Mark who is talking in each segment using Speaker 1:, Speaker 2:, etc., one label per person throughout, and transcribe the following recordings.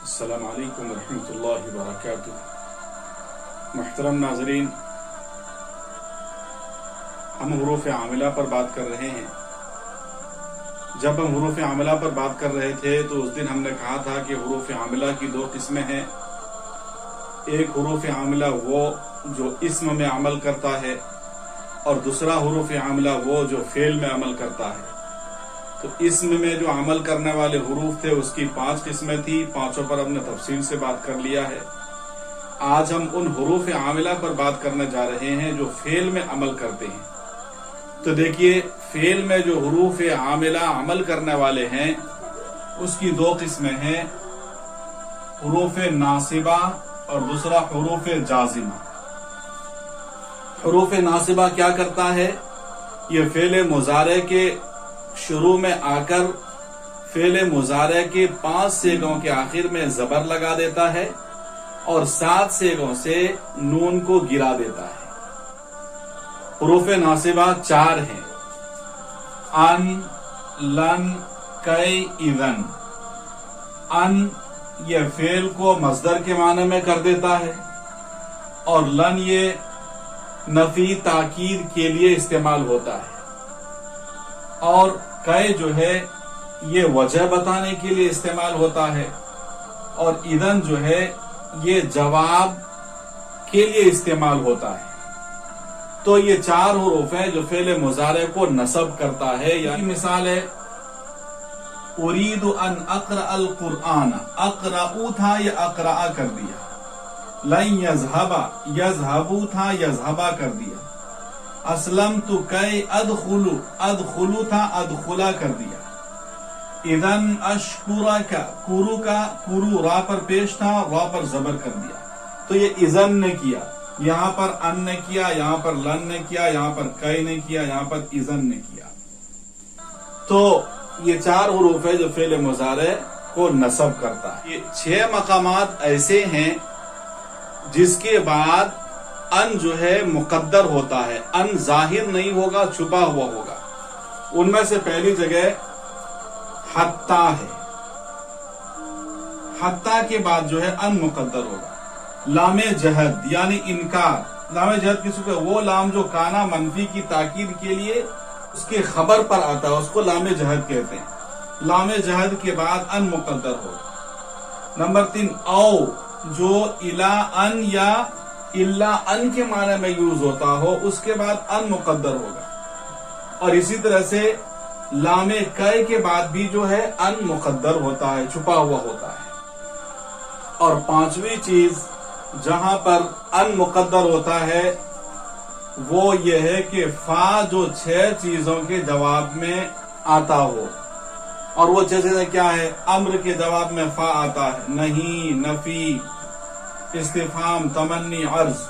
Speaker 1: السلام علیکم ورحمۃ اللہ وبرکاتہ۔ محترم ناظرین، ہم حروف عاملہ پر بات کر رہے ہیں۔ جب ہم حروف عاملہ پر بات کر رہے تھے تو اس دن ہم نے کہا تھا کہ حروف عاملہ کی دو قسمیں ہیں۔ ایک حروف عاملہ وہ جو اسم میں عمل کرتا ہے، اور دوسرا حروف عاملہ وہ جو فعل میں عمل کرتا ہے۔ تو اسم میں جو عمل کرنے والے حروف تھے اس کی 5 قسمیں تھی، پانچوں پر ہم نے تفصیل سے بات کر لیا ہے۔ آج ہم ان حروف عاملہ پر بات کرنے جا رہے ہیں جو فعل میں عمل کرتے ہیں۔ تو دیکھیے، فعل میں جو حروف عاملہ عمل کرنے والے ہیں اس کی 2 قسمیں ہیں، حروف ناصبہ اور دوسرا حروف جازمہ۔ حروف ناصبہ کیا کرتا ہے؟ یہ فعل مضارع کے شروع میں آ کر فعل مضارع کے 5 صیغوں کے آخر میں زبر لگا دیتا ہے اور 7 صیغوں سے نون کو گرا دیتا ہے۔ حروف ناصبہ 4 ہیں: ان، لن، کئی، اذن۔ ان یہ فعل کو مصدر کے معنی میں کر دیتا ہے، اور لن یہ نفی تاکید کے لیے استعمال ہوتا ہے، اور کئی جو ہے یہ وجہ بتانے کے لیے استعمال ہوتا ہے، اور اذن جو ہے یہ جواب کے لیے استعمال ہوتا ہے۔ تو یہ 4 حروف ہیں جو فعل مضارع کو نصب کرتا ہے۔ یعنی مثال ہے، اريد ان اقرأ القرآن، اقرأو تھا یا اقرأ کر دیا۔ لن يذهب، يذهبو تھا يذهبا کر دیا۔ اسلمت کئی ادخلو، ادخلو تھا ادخلا کر دیا۔ اذن اشکرک، کرو کا کرو را پر پیش تھا را پر زبر کر دیا۔ تو یہ اذن نے کیا، یہاں پر ان نے کیا، یہاں پر لن نے کیا، یہاں پر کئی نے کیا، یہاں پر اذن نے کیا۔ تو یہ 4 حروف ہے جو فعل مضارع کو نصب کرتا ہے۔ یہ 6 مقامات ایسے ہیں جس کے بعد ان جو ہے مقدر ہوتا ہے، ان ظاہر نہیں ہوگا، چھپا ہوا ہوگا۔ ان میں سے پہلی جگہ حتی ہے، حتی کے بعد جو ہے ان مقدر ہوگا۔ لام جہد یعنی انکار، لام جہد کس کو؟ وہ لام جو کانا منفی کی تاکید کے لیے اس کے خبر پر آتا ہے، اس کو لام جہد کہتے ہیں۔ لام جہد کے بعد ان مقدر ہوگا۔ نمبر 3 او، جو الا ان یا الا ان کے معنی میں یوز ہوتا ہو، اس کے بعد ان مقدر ہوگا۔ اور اسی طرح سے لام کئی کے بعد بھی جو ہے ان مقدر ہوتا ہے، چھپا ہوا ہوتا ہے۔ اور 5ویں چیز جہاں پر ان مقدر ہوتا ہے وہ یہ ہے کہ فا جو 6 چیزوں کے جواب میں آتا ہو، اور وہ 6 چیزیں کیا ہے؟ امر کے جواب میں فا آتا ہے، نہیں، نفی، استفہام، تمنی، عرض۔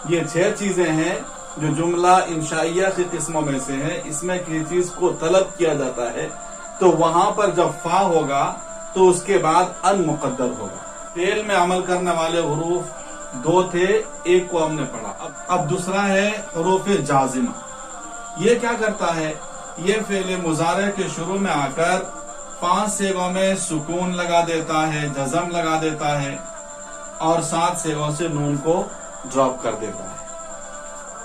Speaker 1: یہ 6 چیزیں ہیں جو جملہ انشائیہ کی قسموں میں سے ہیں۔ اس میں کسی چیز کو طلب کیا جاتا ہے تو وہاں پر جب فا ہوگا تو اس کے بعد ان مقدر ہوگا۔ فعل میں عمل کرنے والے حروف 2 تھے، ایک کو ہم نے پڑھا۔ اب دوسرا ہے حروف جازمہ۔ یہ کیا کرتا ہے؟ یہ فعل مضارع کے شروع میں آ کر 5 صیغوں میں سکون لگا دیتا ہے، جزم لگا دیتا ہے، اور 7 صیغوں سے نون کو ڈراپ کر دیتا ہے۔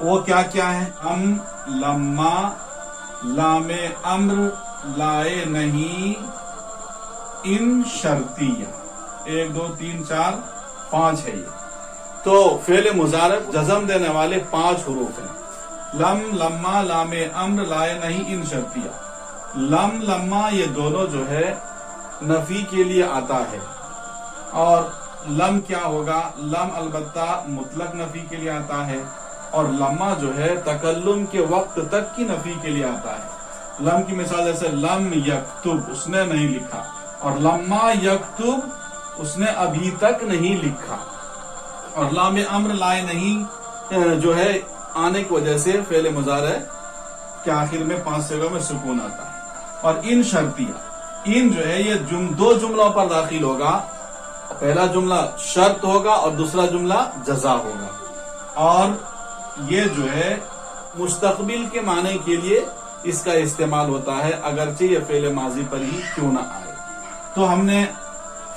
Speaker 1: وہ کیا کیا ہے؟ ہم، لما، لام امر، لائے نہیں، ان شرطیہ۔ 1 2 3 4 5 ہے یہ۔ تو فعل مضارع کو جزم دینے والے 5 حروف ہیں: لم، لما، لام امر، لائے نہیں، ان شرطیہ۔ لم، لما یہ دونوں جو ہے نفی کے لیے آتا ہے، اور لم کیا ہوگا؟ لم البتہ مطلق نفی کے لیے آتا ہے، اور لما جو ہے تکلم کے وقت تک کی نفی کے لیے آتا ہے۔ لم کی مثال جیسے لم یکتب، اس نے نہیں لکھا، اور لما یکتب، اس نے ابھی تک نہیں لکھا۔ اور لام امر، لائے نہیں جو ہے آنے کی وجہ سے فعل مضارع کے آخر میں 5 صیغوں میں سکون آتا ہے۔ اور ان شرطیہ، ان جو ہے یہ 2 جملوں پر داخل ہوگا۔ پہلا جملہ شرط ہوگا اور دوسرا جملہ جزا ہوگا، اور یہ جو ہے مستقبل کے معنی کے لیے اس کا استعمال ہوتا ہے، اگرچہ یہ فعل ماضی پر ہی کیوں نہ آئے۔ تو ہم نے